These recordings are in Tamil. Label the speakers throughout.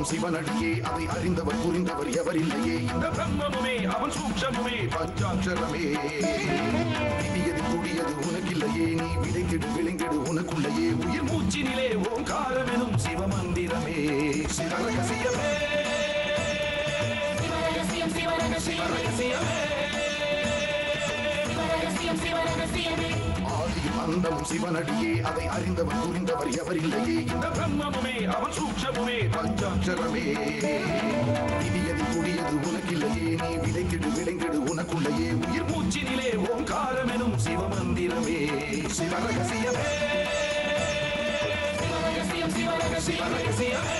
Speaker 1: அந்தமும் சிவனடியே அதை அறிந்தவர் புரிந்தவர் எவரில்லையே இந்த பிரம்மமுமே அவன் சூக்ஷமுமே பஞ்சாட்சரமே விதியது கூடியது உனக்கில்லையே நீ விதைக்கெடு விளைங்கெடு உனக்குள்ளையே உயிர் மூச்சினிலே ஓங்காரமெனும் சிவமந்திரமே சிவரகசியமே ஆதியும் அந்தமும் சிவனடியே அதை அறிந்தவர் புரிந்தவர் எவரில்லையே இந்த பிரம்மமுமே அவன் சூக்ஷமுமே பஞ்சாட்சரமே விதியது கூடியது உனக்கில்லையே நீ விதைக்கெடு விளைங்கெடு உனக்குள்ளையே உயிர் மூச்சினிலே ஓங்காரமெனும் சிவமந்திரமே சிவரகசியமே சிவரகசியமே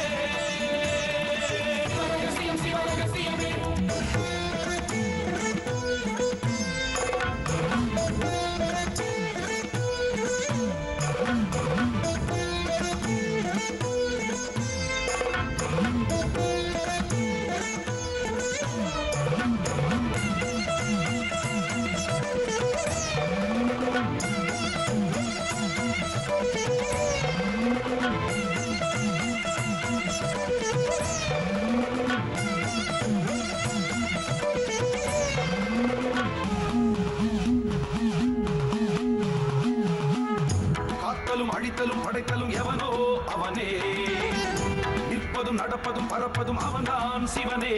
Speaker 1: அழித்தலும் படைத்தலும் எவனோ அவனே நிற்பதும் நடப்பதும் பறப்பதும் அவன்தான் சிவனே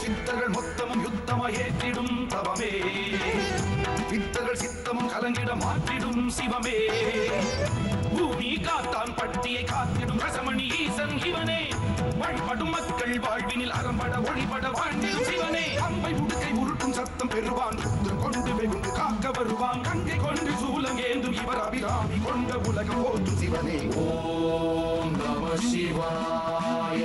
Speaker 1: சித்தர்கள் மொத்தமும் யுத்தமாய் ஏற்றிடும் தவமே சித்தர்கள் சித்தமும் கலங்கிட மாற்றிடும் சிவமே பூமி காத்தான் பட்டியை காத்திடும் ரசமணி ஈசன் இவனே வழிபடும் மக்கள் வாழ்வினில் அறம்பட ஒளிபட வாழ்ந்திடும் சிவனே அம்பை முடுக்கை உருட்டும் சத்தம் பெறுவான் கொண்டு வெகுண்டு காக்க வருவான் கங்கை கொண்டு சூலம் ஏந்தும் இவர் அபிராமி கொண்ட உலகம் போற்றும் சிவனே ஓம் நம சிவாய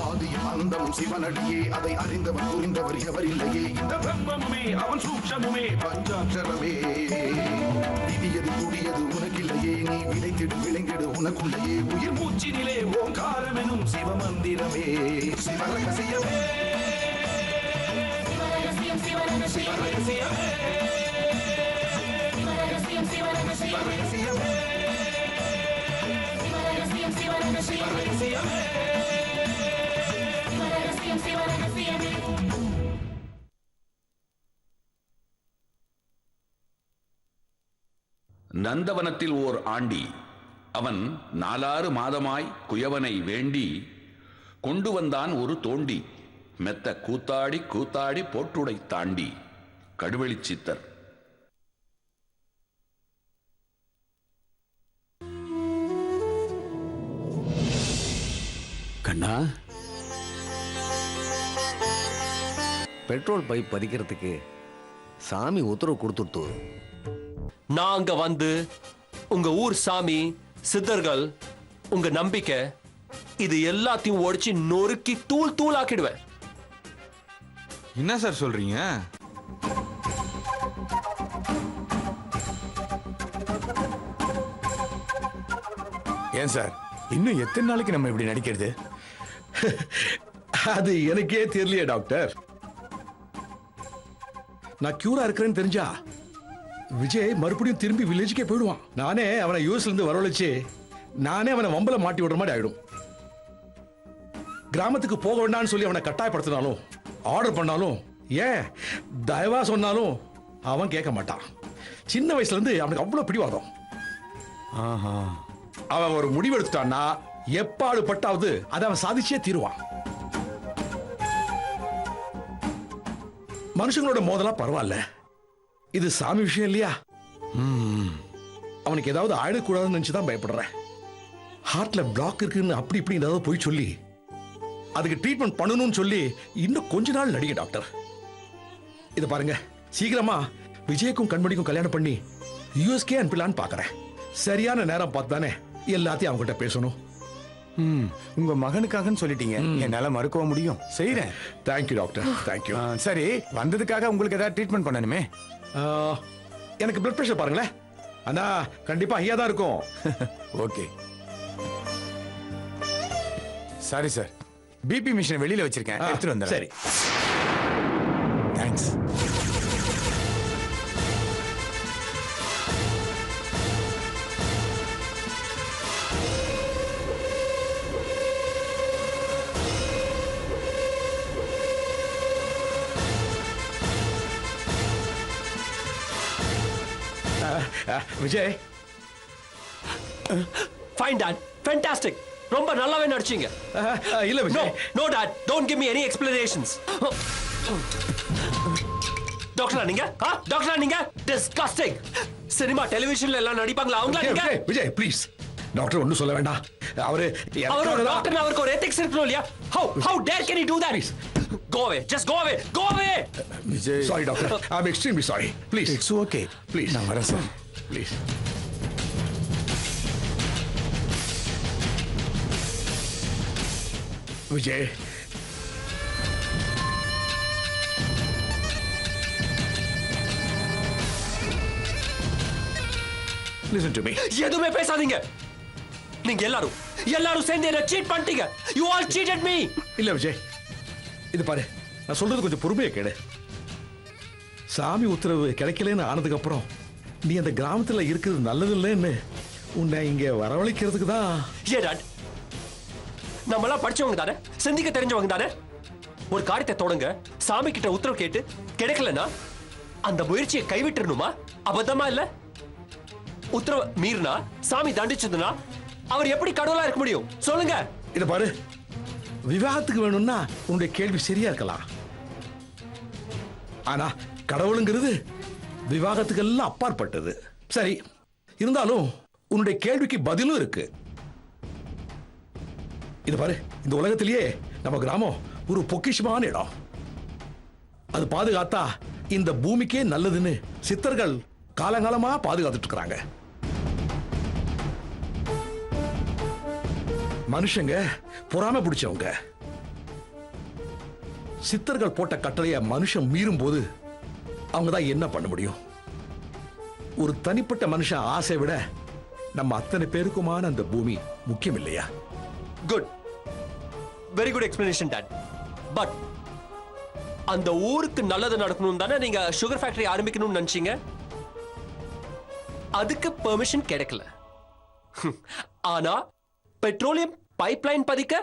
Speaker 1: ஆதியும் அந்தமும் சிவனடியே அதை அறிந்தவர் புரிந்தவர் எவரில்லையே இந்த பிரம்மமுமே அவன் சூக்ஷமுமே பஞ்சாட்சரமே விதியது கூடியது உனக்கில்லையே நீ விதைக்கெடு விளைங்கெடு உனக்குள்ளையே உயிர் மூச்சினிலே ஓங்காரமெனும் சிவமந்திரமே சிவரகசியமே சிவரகசியமே
Speaker 2: நந்தவனத்தில் ஓர் ஆண்டி அவன் 4 மாதமாய் குயவனை வேண்டி கொண்டு வந்தான் ஒரு தோண்டி மெத்த கூத்தாடி கூத்தாடி போட்டுடை தாண்டி. கடுவெளி சித்தர்.
Speaker 3: கண்ணா, பெட்ரோல் பைப் பதிக்கிறதுக்கு சாமி உத்தரவு கொடுத்துட்டு
Speaker 4: நாங்க வந்து உங்க ஊர் சாமி சித்தர்கள் உங்க நம்பிக்கை இது எல்லாத்தையும் ஒடிச்சு நொறுக்கி தூள் தூள் ஆக்கிடுவேன்.
Speaker 5: என்ன சார் சொல்றீங்க?
Speaker 6: ஏன் சார் இன்னும் எத்தனை நாளைக்கு நம்ம இப்படி நடிக்கிறது?
Speaker 7: அது எனக்கே தெரியலையே டாக்டர். நான் கியூரா இருக்கிறேன்னு தெரிஞ்சா விஜய் மறுபடியும் திரும்பி வில்லேஜுக்கே போயிடுவான். நானே அவனை யூஎஸ்ல இருந்து வரவழைச்சு நானே அவனை வம்பல மாட்டி விடுற மாதிரி ஆயிடும். கிராமத்துக்கு போக வேண்டாம்னு சொல்லி அவனை கட்டாயப்படுத்தினாலும் ஆர்டர் பண்ணாலும் ஏன் தயவா சொன்னாலும் அவன் கேட்க மாட்டான். சின்ன வயசுல இருந்து அவனுக்கு அவ்வளவு பிடிவாதம். அவன் ஒரு முடிவு எடுத்துட்டான்னா எப்பாடு பட்டாவது அதை அவன் சாதிச்சே தீருவான். மனுஷங்களோட மோதலா பரவாயில்ல, இது சாமி விஷயம் இல்லையா? அவனுக்கு ஏதாவது ஆயிடக்கூடாதுன்னு நினைச்சுதான் பயப்படுறேன். ஹார்ட்ல பிளாக் இருக்குன்னு அப்படி இப்படி ஏதாவது போய் சொல்லி அதுக்கு ட்ரீட்மெண்ட் பண்ணணும்னு சொல்லி இன்னும் கொஞ்ச நாள் நடிங்க டாக்டர். இத பாருங்க, சீக்கிரமா விஜய்க்கும் கண்மணிக்கும் கல்யாணம் பண்ணி யூஎஸ்கே அனுப்பலான்னு பாக்குறேன். சரியான நேரம் பார்த்து தானே எல்லாத்தையும் அவங்ககிட்ட பேசணும்.
Speaker 6: உங்க மகனுக்காகன்னு சொல்லிட்டீங்க, என்னால மறுக்க முடியும். செய்யறேன்.
Speaker 7: Thank you doctor, thank you.
Speaker 6: சரி, வந்ததுக்காக உங்களுக்கு ஏதாவது ட்ரீட்மெண்ட் பண்ணணுமே?
Speaker 7: எனக்கு பிளட் பிரஷர் பாருங்களேன். ஆனா கண்டிப்பா ஐயா தான் இருக்கும்.
Speaker 6: Okay. Sorry sir, BP machine வெளியில வச்சிருக்கேன், எடுத்துட்டு வந்தேன்.
Speaker 7: சரி,
Speaker 6: thanks.
Speaker 7: Vijay
Speaker 4: fine dad, fantastic, ரொம்ப நல்லாவே நடிச்சீங்க.
Speaker 7: இல்ல
Speaker 4: no
Speaker 7: Vijay.
Speaker 4: No dad, don't give me any explanations. டாக்டரா நீங்க? டாக்டரா நீங்க? டிஸ்கஸ்டிங். சினிமா டெலிவிஷன்ல எல்லாம் நடிப்பாங்களா அவங்களா நீங்க?
Speaker 7: விஜய் ப்ளீஸ், டாக்டர் ஒன்னும் சொல்ல வேண்டாம். அவரு
Speaker 4: டாக்டர், அவருக்கு ஒரு எத்திக்ஸ் இருக்கணும் இல்லையா? How dare can he do that? Go away, just go away, go away.
Speaker 6: Vijay,
Speaker 7: sorry doctor, I am extremely sorry. Please
Speaker 6: it's okay.
Speaker 7: Please
Speaker 6: நான் வரேன் sir.
Speaker 7: Please. Vijay, listen to me.
Speaker 4: எதுவுமே பேசாதீங்க. நீங்க எல்லாரும் சேர்ந்து என்ன சீட் பண்ணிட்டீங்க. You all cheated me.
Speaker 7: இல்ல விஜய், இது பாரு, நான் சொல்றது கொஞ்சம் பொறுமையா கேளு. சாமி உத்தரவு கிடைக்கலன்னு ஆனதுக்கு அப்புறம் நீ அந்த கிராமத்துல இருக்கிறது நல்லது இல்லைன்னு உன்னை இங்க வரவழைக்கிறதுக்கு தான்.
Speaker 4: டாட், நம்மளாம் படிச்சவங்க தானே, சிந்திக்க தெரிஞ்சவங்க தானே. ஒரு காரியத்தை தொடங்க, சாமி கிட்ட உத்தரவு கேட்டு கிடைக்கலன்னா அந்த முயற்சியை கைவிட்டுறணுமா? அபத்தமா இல்ல? உத்தரவு மீறினா, சாமி தண்டிச்சதுன்னா அவர் எப்படி கடவுளா இருக்க முடியும் சொல்லுங்க?
Speaker 7: இத பாரு, விவாகத்துக்கு வேணும்னா உன்னுடைய கேள்வி சரியா இருக்கலாம். ஆனா கடவுளுங்கிறது விவாகத்துக்கு எல்லாம் அப்பாற்பட்டது. சரி, இருந்தாலும் உன்னுடைய கேள்விக்கு பதிலும் இருக்கு. இது பாரு, இந்த உலகத்திலேயே நம்ம கிராமம் ஒரு பொக்கிஷமான இடம். அது பாதுகாத்தா இந்த பூமிக்கே நல்லதுன்னு சித்தர்கள் காலங்காலமா பாதுகாத்துட்டு இருக்கிறாங்க. மனுஷங்க பொறாமை பிடிச்சவங்க. சித்தர்கள் போட்ட கட்டளைய மனுஷன் மீறும் போது அவங்க தான் என்ன பண்ண முடியும்? ஒரு தனிப்பட்ட மனுஷன் ஆசை விட நம்ம அத்தனை பேருக்குமான அந்த பூமி முக்கியம் இல்லையா?
Speaker 4: Good, very good explanation dot. But அந்த ஊருக்கு நல்லது நடக்கணும் தானே நீங்க சுகர் ஃபேக்டரி ஆரம்பிக்கணும்னு நினைச்சீங்க. அதுக்கு பெர்மிஷன் கிடைக்கல. ஆனா பெட்ரோலியம் பைப்லைன் பதிக்க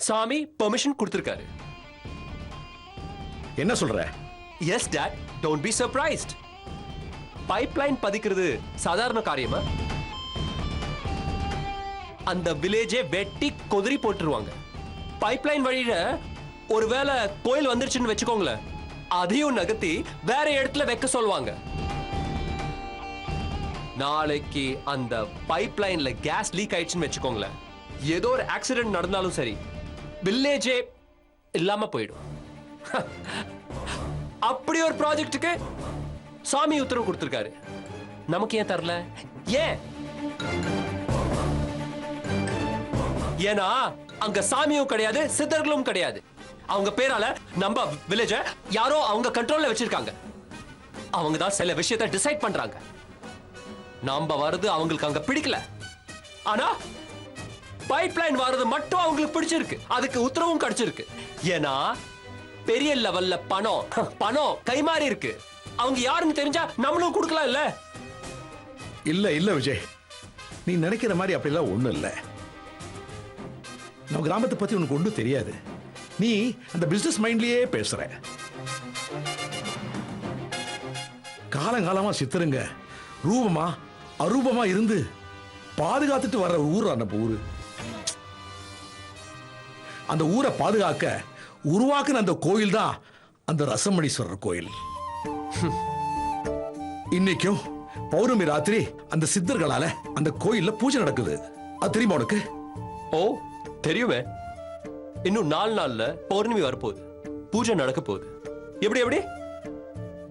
Speaker 4: சாமி பெர்மிஷன் கொடுத்திருக்காரு.
Speaker 7: என்ன சொல்ற?
Speaker 4: Yes that, don't be surprised. Pipeline பதிக்கிறது சாதாரண காரியமா? அந்த வில்லேஜே வெட்டி கொதிரி போட்டுருவாங்க. பைப்லைன் வழியில ஒருவேளை கோயில் வந்துருச்சுன்னு வச்சுக்கோங்களேன், அதையும் நகர்த்தி வேற இடத்துல வைக்க சொல்லுவாங்க. நாளைக்கு அந்த பைப்லைன்ல கேஸ் லீக் ஆயிடுச்சுன்னு வச்சுக்கோங்களேன், ஏதோ ஒரு ஆக்சிடென்ட் நடந்தாலும் சரி, வில்லேஜே இல்லாம போயிடும். அப்படி ஒரு ப்ராஜெக்ட்டுக்கு சாமி உத்தரவு கொடுத்திருக்காரு. நமக்கு ஏன் தரல? ஏன்? ஏன்னா அங்க சாமியும் கிடையாது, சித்தர்களும் கிடையாது. அவங்க பேரால நம்ம வில்லேஜ யாரோ அவங்க கண்ட்ரோல்ல வச்சிருக்காங்க. அவங்க தான் சில விஷயத்தை டிசைட் பண்றாங்க. நாம வரது அவங்களுக்கு அங்க பிடிக்கல. ஆனா பைப்லைன் வரது மட்டும் அவங்களுக்கு பிடிச்சிருக்கு. அதுக்கு உத்தரவும் கிடைச்சிருக்கு. ஏன்னா பெரிய லெவல்ல பணம் கைமாறி இருக்கு. அவங்க யாருன்னு தெரிஞ்சா நம்மளும் கொடுக்கலாம் இல்ல?
Speaker 7: இல்ல விஜய், நீ நினைக்கிற மாதிரி அப்படிலாம் ஒண்ணும் இல்ல. நம்ம கிராமத்தை பத்தி உனக்கு ஒன்றும் தெரியாது. நீ அந்த பிசினஸ் மைண்ட்லயே பேசுற. காலங்காலமா சித்தருங்க ரூபமா அரூபமா இருந்து பாதுகாத்துட்டு வர்ற ஊர் நம்ம ஊரு. அந்த ஊரை பாதுகாக்க உருவாக்குன அந்த கோயில் தான் அந்த ரசமணீஸ்வரர் கோயில். இன்னைக்கும் பௌர்ணமி ராத்திரி அந்த சித்தர்களால அந்த கோயில்ல பூஜை நடக்குது. அது தெரியுமா உனக்கு?
Speaker 4: ஓ தெரியுமே. இன்னும் 4 நாள்ல பௌர்ணமி வரப்போகுது, பூஜை நடக்க போகுது. எப்படி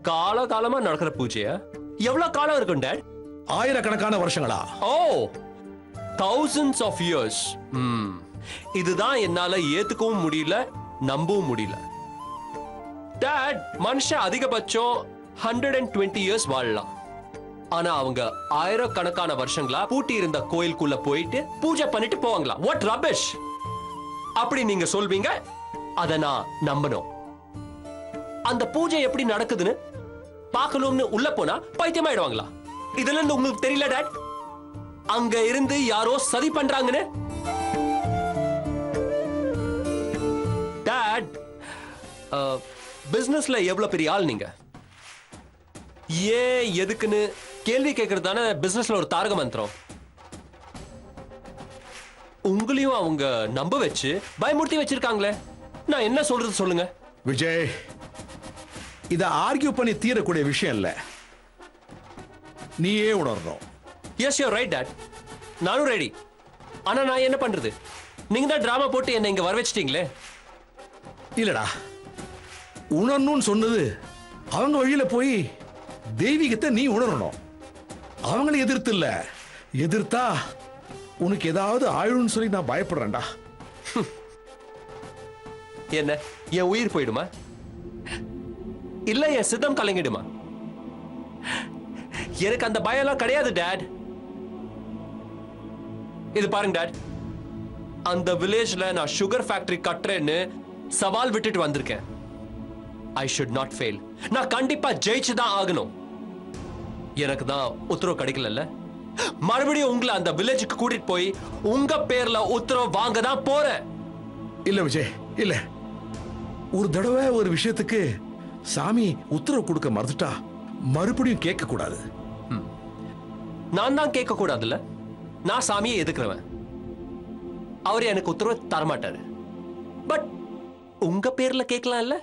Speaker 4: காலகாலமா நடக்கிற பூஜையா? எவ்வளவு காலம் இருக்கும் டாட்?
Speaker 7: ஆயிரக்கணக்கான வருஷங்களா?
Speaker 4: ஓ, thousands of years. இதுதான் என்னால ஏத்துக்கவும் முடியல, நம்பவும் முடியல. டாட், மனுஷன் அதிகபட்சம் 120 இயர்ஸ் வாழலாம். ஆனா அவங்க ஆயிரக்கணக்கான வருஷங்களா பூட்டி இருந்த கோயிலுக்குள்ள போயிட்டு பூஜை பண்ணிட்டு போவாங்களா? What rubbish! அப்படி நீங்க சொல்வீங்க, அத நான் நம்பணும். அந்த பூஜை எப்படி நடக்குதுன்னு பார்க்கணும்னு உள்ள போனா பைத்தியமாயிடுவாங்களா? இதுல இருந்து உங்களுக்கு தெரியல டாட், அங்க இருந்து யாரோ சதி பண்றாங்கன்னு? டாட், பிசினஸ்ல எவ்வளவு பெரிய ஆள் நீங்க? ஏன் எதுக்குன்னு கேள்வி கேட்கறது தானே பிசினஸ்ல ஒரு தாரக மந்திரம். உங்களையும் அவங்க நம்ப வச்சு பயமுறுத்தி வச்சிருக்காங்களே, நான் என்ன சொல்றது சொல்லுங்க.
Speaker 7: விஜய், இத ஆர்கியூ பண்ணி தீரக்கூடிய விஷயம் இல்ல, நீயே உணரணும்.
Speaker 4: எஸ் யூ ரைட் டாட், நானும் ரெடி. ஆனா நான் என்ன பண்றது? நீங்க தான் டிராமா போட்டு என்ன இங்க வர வச்சிட்டீங்களே.
Speaker 7: இல்லடா, உணரணும்னு சொன்னது அவங்க வழியில போய் தெய்வீகத்தை நீ உணரணும். அவங்களை எதிர்த்து இல்ல, எதிர்த்தா உனக்கு ஏதாவது ஆயுள்னு சொல்லி நான் பயப்படுறேன்டா.
Speaker 4: என்ன என் உயிர் போயிடுமா, இல்ல என் சித்தம் கலங்கிடுமா? எனக்கு அந்த பயம் எல்லாம் கிடையாது டாட். இது பாருங்க டாட், அந்த வில்லேஜ்ல நான் சுகர் ஃபேக்டரி கட்டுறேன்னு சவால் விட்டுட்டு வந்திருக்கேன். I should not fail. நான் கண்டிப்பா ஜெயிச்சு தான் ஆகணும். எனக்கு தான் உத்தரவு கிடைக்கல. மறுபடியும் உங்களை அந்த வில்லேஜுக்கு கூட்டிட்டு போய் உங்க பேர்ல உத்தரவு வாங்க தான் போறேன்.
Speaker 7: இல்ல விஜய், இல்ல. ஒரு தடவை ஒரு விஷயத்துக்கு சாமி உத்தரவு கொடுக்க மறந்துட்டா மறுபடியும் கேட்க கூடாது.
Speaker 4: நான் தான் கேட்க கூடாதுல்ல. நான் சாமியை எதுக்குறவன். அவர் எனக்கு உத்தரவு தரமாட்டாரு. பட் உங்க பேர்ல கேட்கலாம் இல்ல?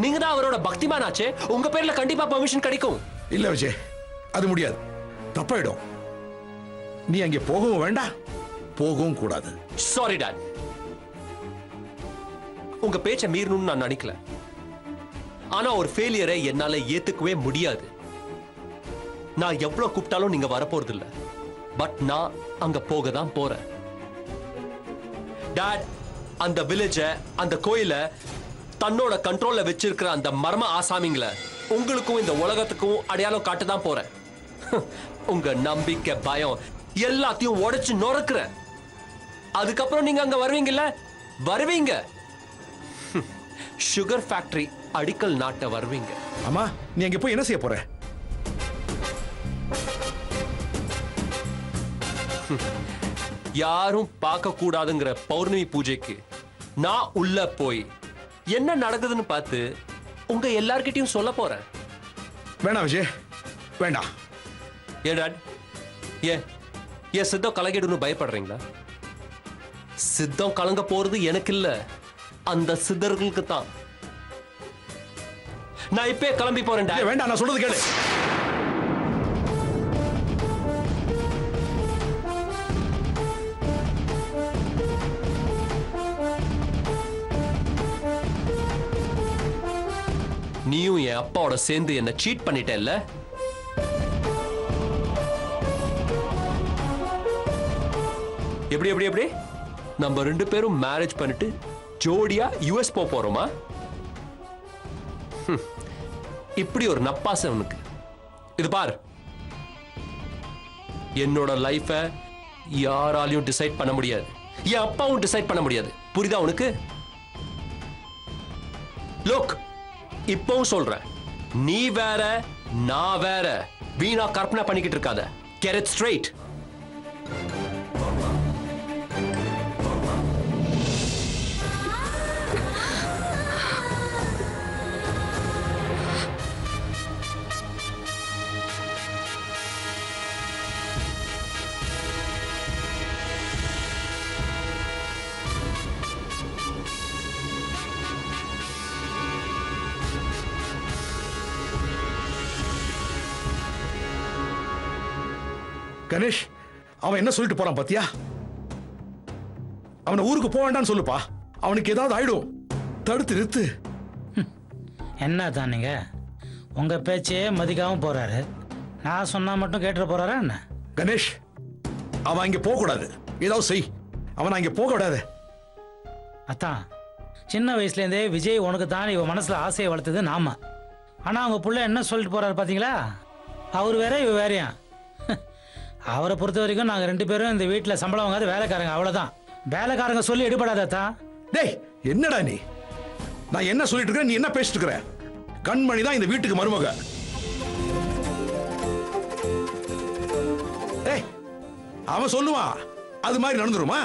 Speaker 4: நீங்க தான் அவரோட பக்திமான் ஆச்சே, உங்க பேர்ல கண்டிப்பா பெர்மிஷன் கிடைக்கும்.
Speaker 7: இல்ல விஜய், அது முடியாது, தப்பாயிடும். நீ அங்கே போகவும் வேண்டாம், போகவும் கூடாது.
Speaker 4: சாரி டாட், உங்க பேச்ச மீறணும்னு நான் நினைக்கல. ஆனா ஒரு ஃபெயிலியரை என்னால ஏத்துக்கவே முடியாது. நான் எவ்வளவு கூப்பிட்டாலும் நீங்க வரப்போறது இல்ல. பட் நான் அங்க போக தான் போறேன். டாட், அந்த வில்லேஜ, அந்த கோயில தன்னோட கண்ட்ரோல்ல வச்சிருக்கிற அந்த மர்ம ஆசாமிங்களை உங்களுக்கும் இந்த உலகத்துக்கும் அடையாளம் காட்ட தான் போறேன். உங்க நம்பிக்கை, பயம் எல்லாத்தையும் உடைச்சு நொறுக்குறேன். அதுக்கப்புறம் நீங்க அங்க வருவீங்கல்ல, வருவீங்க. சுகர் ஃபேக்டரி அடிக்கல் நாட்ட வருவீங்க.
Speaker 7: ஆமா, நீ அங்க போய் என்ன செய்ய போற?
Speaker 4: யாரும் பார்க்க கூடாதுங்கிற பௌர்ணமி பூஜைக்கு நான் உள்ள போய் என்ன நடக்குதுன்னு பார்த்து உங்க எல்லார்கிட்டயும் சொல்ல போறேன்.
Speaker 7: வேண்டாம் விஜய், வேண்டாம்.
Speaker 4: ஏன் டாட், ஏன் சித்தம் கலங்கிடுன்னு பயப்படுறீங்களா? சித்தம் கலங்க போறது எனக்கு இல்ல, அந்த சித்தர்களுக்கு தான். நான் இப்பே கிளம்பி போறேன் டாட்.
Speaker 7: வேண்டாம், நான் சொல்றது கேளு.
Speaker 4: நீயும் என் அப்பாவோட சேர்ந்து என்ன சீட் பண்ணிட்டேல்ல? எப்படி எப்படி எப்படி நம்ம 2 பேரும் மேரேஜ் பண்ணிட்டு ஜோடியா யுஎஸ் போறோமா? இப்படி ஒரு நப்பாசை உனக்கு. இது பார், என்னோட லைஃப யாராலையும் டிசைட் பண்ண முடியாது, என் அப்பாவும் டிசைட் பண்ண முடியாது. புரியுதா உனக்கு? லுக், இப்பவும் சொல்றேன், நீ வேற நான் வேற. வீணா கற்பனை பண்ணிக்கிட்டு இருக்காத. Get it straight.
Speaker 7: கணேஷ், அவன் என்ன சொல்லிட்டு போறான் பாத்தியா? அவனை ஊருக்கு போக வேண்டாம்னு சொல்லுப்பா. அவனுக்கு ஏதாவது ஆயிடும், தடுத்து நிறுத்து.
Speaker 8: என்ன தான் நீங்க உங்க பேச்சே மதிக்காம போறாரு, நான் சொன்னா மட்டும் கேட்டுட்டு போறாரா என்ன?
Speaker 7: கணேஷ், அவன் அங்க போக கூடாது, ஏதாவது செய். அவன் அங்க போக விடாத.
Speaker 8: அத்தான், சின்ன வயசுலேருந்தே விஜய் உனக்கு தான் இவன் மனசுல ஆசையை வளர்த்தது நாம. ஆனா அவங்க புள்ள என்ன சொல்லிட்டு போறாரு பாத்தீங்களா? அவர் வேற இவ வேறையா. அவரை பொறுத்த வரைக்கும் நாங்க 2 பேரும் இந்த வீட்டில் சம்பளம் வாங்காத வேலைக்காரங்க, அவ்வளவுதான். வேலைக்காரங்க சொல்லி எடுபடாதா?
Speaker 7: டேய், என்னடா நீ? நான் என்ன சொல்லிட்டு இருக்கேன், நீ என்ன பேசிட்டு இருக்கிற? கண்மணி தான் இந்த வீட்டுக்கு மருமக. டேய், அவன் சொல்லுவான், அது மாதிரி நடந்துருமா?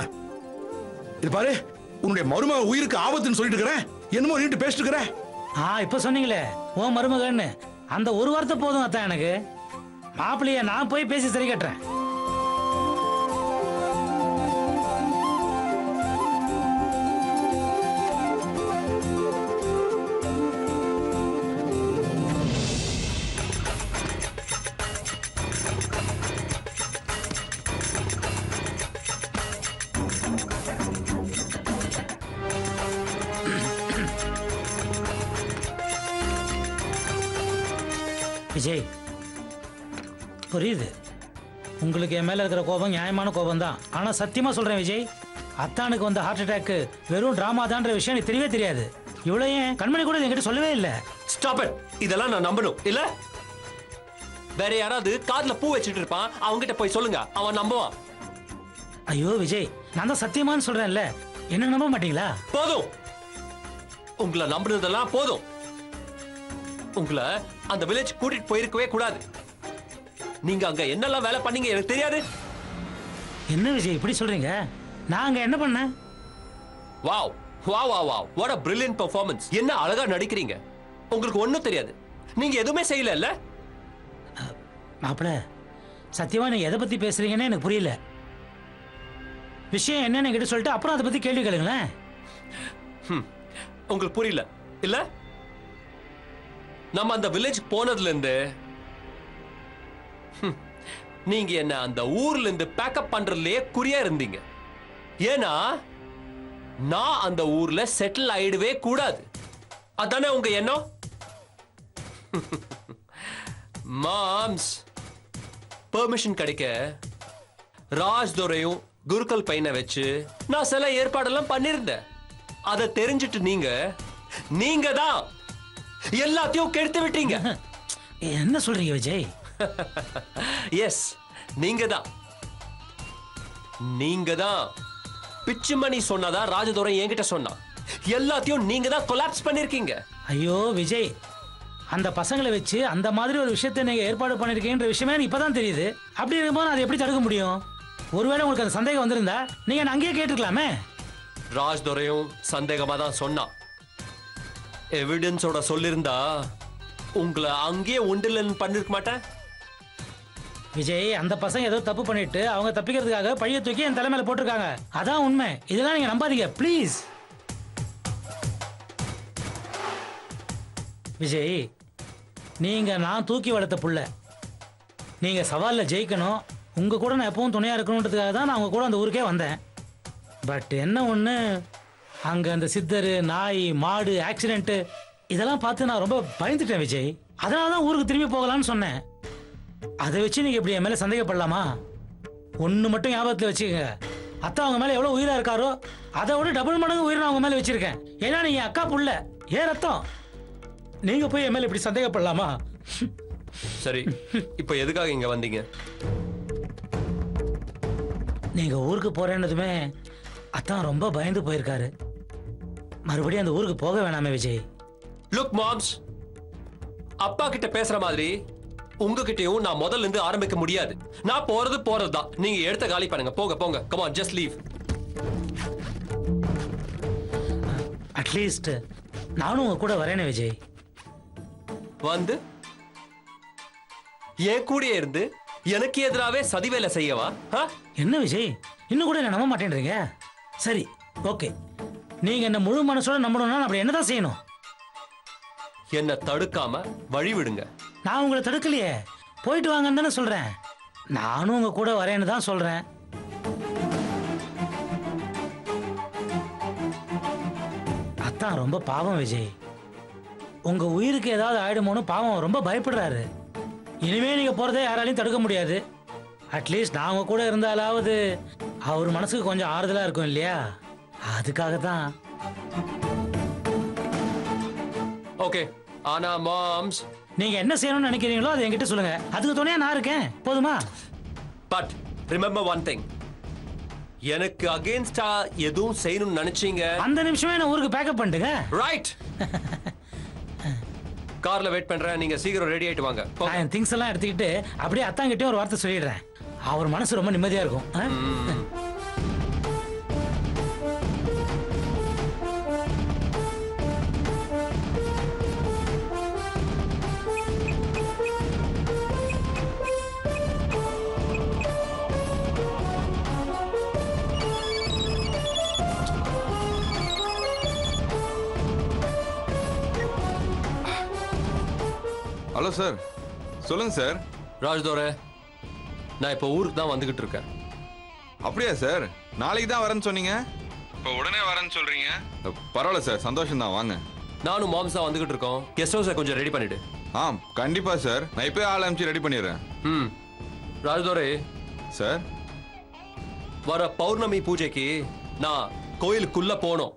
Speaker 7: இது பாரு, உன்னுடைய மருமக உயிருக்கு ஆபத்துன்னு சொல்லிட்டு இருக்கிறேன், என்னமோ நீட்டு பேசிட்டு இருக்கிற.
Speaker 8: இப்ப சொன்னீங்களே உன் மருமகன்னு, அந்த ஒரு வார்த்தை போதும் அத்தான் எனக்கு. மாப்பிள்ளைய நான் போய் பேசி சரி கட்டுறேன். விஜய், புரியுது உங்களுக்கு என் மேல இருக்கிற கோபம் நியாயமான கோபம் தான். ஆனா சத்தியமா சொல்றேன் விஜய், அத்தானுக்கு வந்த ஹார்ட் அட்டாக் வெறும் டிராமா தான்ற விஷயம் எனக்கு தெரியவே தெரியாது. இவ்வளவு ஏன் கண்மணி கூட என்கிட்ட சொல்லவே இல்லை.
Speaker 4: Stop it. இதெல்லாம் நான் நம்பணும் இல்ல? வேற யாராவது காதுல பூ வச்சுட்டு இருப்பான், அவன்கிட்ட போய் சொல்லுங்க, அவன் நம்புவான்.
Speaker 8: ஐயோ விஜய், நான் தான் சத்தியமான்னு சொல்றேன்ல, என்ன நம்ப மாட்டீங்களா?
Speaker 4: போதும், உங்களை நம்பினதெல்லாம் போதும். உங்களை அந்த வில்லேஜ் கூட்டிட்டு போயிருக்கவே கூடாது. நீங்க அங்க என்னெல்லாம் வேலை பண்ணீங்க எனக்கு தெரியாது.
Speaker 8: என்ன விஜய் இப்படி சொல்றீங்க? நான் அங்க என்ன பண்ணேன்?
Speaker 4: Wow wow wow wow, what a brilliant performance. என்ன அழகா நடிக்கிறீங்க. உங்களுக்கு ஒண்ணும் தெரியாது, நீங்க எதுவுமே செய்யல இல்ல?
Speaker 8: மாப்பிள்ள, சத்தியமா நீங்க எதை பத்தி பேசுறீங்கன்னு எனக்கு புரியல. விஷயம் என்னன்னு கிட்ட சொல்லிட்டு அப்புறம் அதை பத்தி கேள்வி கேளுங்களேன்.
Speaker 4: உங்களுக்கு புரியல இல்ல? நம்ம அந்த வில்லேஜ் போனதுல இருந்து நீங்க என்ன அந்த ஊர்ல இருந்து பேக்கப் பண்றதுலயே குறியா இருந்தீங்க. ஏன்னா நான் அந்த ஊர்ல செட்டில் ஆயிடவே கூடாது. அதானே உங்க எண்ணம்? மாம்ஸ், பெர்மிஷன் கிடைக்க ராஜ்துரையும் குருக்கள் பையனை வச்சு நான் சில ஏற்பாடெல்லாம் பண்ணிருந்தேன். அதை தெரிஞ்சிட்டு நீங்க தான் எல்லாத்தையும் கெடுத்து விட்டீங்க.
Speaker 8: என்ன சொல்றீங்க விஜய்?
Speaker 4: எஸ், நீங்க தான் பிச்சுமணி சொன்னதா ராஜதுரை என்கிட்ட சொன்னா. எல்லாத்தையும் நீங்க தான் கொலாப்ஸ் பண்ணிருக்கீங்க.
Speaker 8: ஐயோ விஜய், அந்த பசங்களை வச்சு அந்த மாதிரி ஒரு விஷயத்தை நீங்க ஏற்பாடு பண்ணிருக்கீங்கன்ற விஷயமே இப்பதான் தெரியுது. அப்படி இருக்கும்போது அதை எப்படி தடுக்க முடியும்? ஒருவேளை உங்களுக்கு அந்த சந்தேகம் வந்திருந்தா நீங்க அங்கேயே கேட்டுக்கலாமே.
Speaker 4: ராஜ்துரையும் சந்தேகமா தான் சொன்னான். எவிடன்ஸோட சொல்லிருந்தா உங்களை அங்கேயே உண்டிலன் பண்ணிருக்க மாட்டேன்.
Speaker 8: விஜய், அந்த பசங்க ஏதோ தப்பு பண்ணிட்டு அவங்க தப்பிக்கிறதுக்காக பழிய தூக்கி என் தலைமையில போட்டிருக்காங்க. அதான் உண்மை. இதெல்லாம் நீங்க நம்பாதீங்க ப்ளீஸ். விஜய், நீங்க நான் தூக்கி வளர்த்த புள்ள. நீங்க சவால்ல ஜெயிக்கணும், உங்க கூட நான் எப்பவும் துணையா இருக்கணுன்றதுக்காக தான் நான் உங்க கூட அந்த ஊருக்கே வந்தேன். பட் என்ன ஒண்ணு, அங்க அந்த சித்தரு, நாய், மாடு, ஆக்சிடென்ட் இதெல்லாம் பார்த்து நான் ரொம்ப பயந்துட்டேன் விஜய். அதனாலதான் ஊருக்கு திரும்பி போகலான்னு சொன்னேன். அதை வச்சு நீங்க இப்படி என் மேல சந்தேகப்படலாமா? ஒண்ணு மட்டும் ஞாபகத்துல வச்சுக்கோங்க, அத்தா அவங்க மேல எவ்வளவு உயிரா இருக்காரோ அதை விட டபுள் மடங்கு உயிரை நான் அவங்க மேல வச்சிருக்கேன். ஏன்னா நீங்க அக்கா புள்ள, ஏன் ரத்தம். நீங்க போய் என் மேல இப்படி சந்தேகப்படலாமா?
Speaker 4: சரி, இப்ப எதுக்காக இங்க வந்தீங்க?
Speaker 8: நீங்க ஊருக்கு போறேன்னதுமே அத்தான் ரொம்ப பயந்து போயிருக்காரு. மறுபடியும் அந்த ஊருக்கு போக வேணாமே விஜய்.
Speaker 4: லுக் மாம்ஸ், அப்பா கிட்ட பேசுற மாதிரி உங்ககிட்டயும் நான் முதல்ல இருந்து ஆரம்பிக்க முடியாது. நான் போறது தான். நீங்க எடுத்த காலி பண்ணுங்க, போங்க போங்க. Come on, just leave.
Speaker 8: At least நானும் உங்க கூட வரேனே விஜய்.
Speaker 4: வந்து என் கூடயே இருந்து எனக்கு எதிராவே சதி வேலை செய்யவா?
Speaker 8: என்ன விஜய், இன்னும் கூட என்ன நம்ப மாட்டேன்றீங்க? சரி, ஓகே, நீங்க என்ன முழு மனசோட நம்பணும்னா நான் அப்படி என்னதான் செய்யணும்?
Speaker 4: என்ன தடுக்காம வழி விடுங்க.
Speaker 8: நான் உங்களை தடுக்கலையே, போயிட்டு வாங்கன்னு தானே சொல்றேன். நானும் உங்க கூட வரேன்னு தான் சொல்றேன். அத்தான் ரொம்ப பாவம் விஜய். உங்க உயிருக்கு ஏதாவது ஆயிடுமோன்னு பாவம் ரொம்ப பயப்படுறாரு. இனிமே நீங்க போறதே யாராலையும் தடுக்க முடியாது. அட்லீஸ்ட் நான் உங்க கூட இருந்தாலாவது அவர் மனசுக்கு கொஞ்சம் ஆறுதலா இருக்கும் இல்லையா? அதுக்காக தான்.
Speaker 4: ஓகே, ஆனா மாம்ஸ்,
Speaker 8: நீங்க என்ன செய்யணும்னு நினைக்கிறீங்களோ அதை என்கிட்ட சொல்லுங்க. அதுக்கு துணையா நான் இருக்கேன், போதுமா?
Speaker 4: பட் ரிமெம்பர் ஒன் திங், எனக்கு அகைன்ஸ்டா எதுவும் செய்யணும்னு நினைச்சீங்க
Speaker 8: அந்த நிமிஷமே நான் ஊருக்கு பேக்கப் பண்ணிட்டுங்க.
Speaker 4: ரைட். கார்ல வெயிட் பண்றேன், நீங்க சீக்கிரம் ரெடி ஆயிட்டு வாங்க.
Speaker 8: நான் என் திங்ஸ் எல்லாம் எடுத்துக்கிட்டு அப்படியே அத்தாங்கிட்டே ஒரு வார்த்தை சொல்லிடுறேன். அவர் மனசு ரொம்ப நிம்மதியா இருக்கும்.
Speaker 5: ஹலோ சார், சொல்லுங்க சார்.
Speaker 4: ராஜ்தோரே, நான் இப்போ ஊருக்கு தான் வந்துகிட்டு இருக்கேன்.
Speaker 5: அப்படியா சார்? நாளைக்கு தான் வரேன்னு சொன்னீங்க, இப்போ உடனே வரேன்னு சொல்றீங்க. பரவாயில்ல சார், சந்தோஷம் தான், வாங்க.
Speaker 4: நானும் மாம்ஸ் தான் வந்துகிட்டு இருக்கோம். கெஸ்ட் ஹவுஸை கொஞ்சம் ரெடி பண்ணிடு.
Speaker 5: கண்டிப்பா சார், நான் இப்போ ஆள் அனுப்பிச்சு ரெடி பண்ணிடுறேன்.
Speaker 4: ராஜ்தோரே
Speaker 5: சார்,
Speaker 4: வர பௌர்ணமி பூஜைக்கு நான் கோயிலுக்குள்ள போனோம்.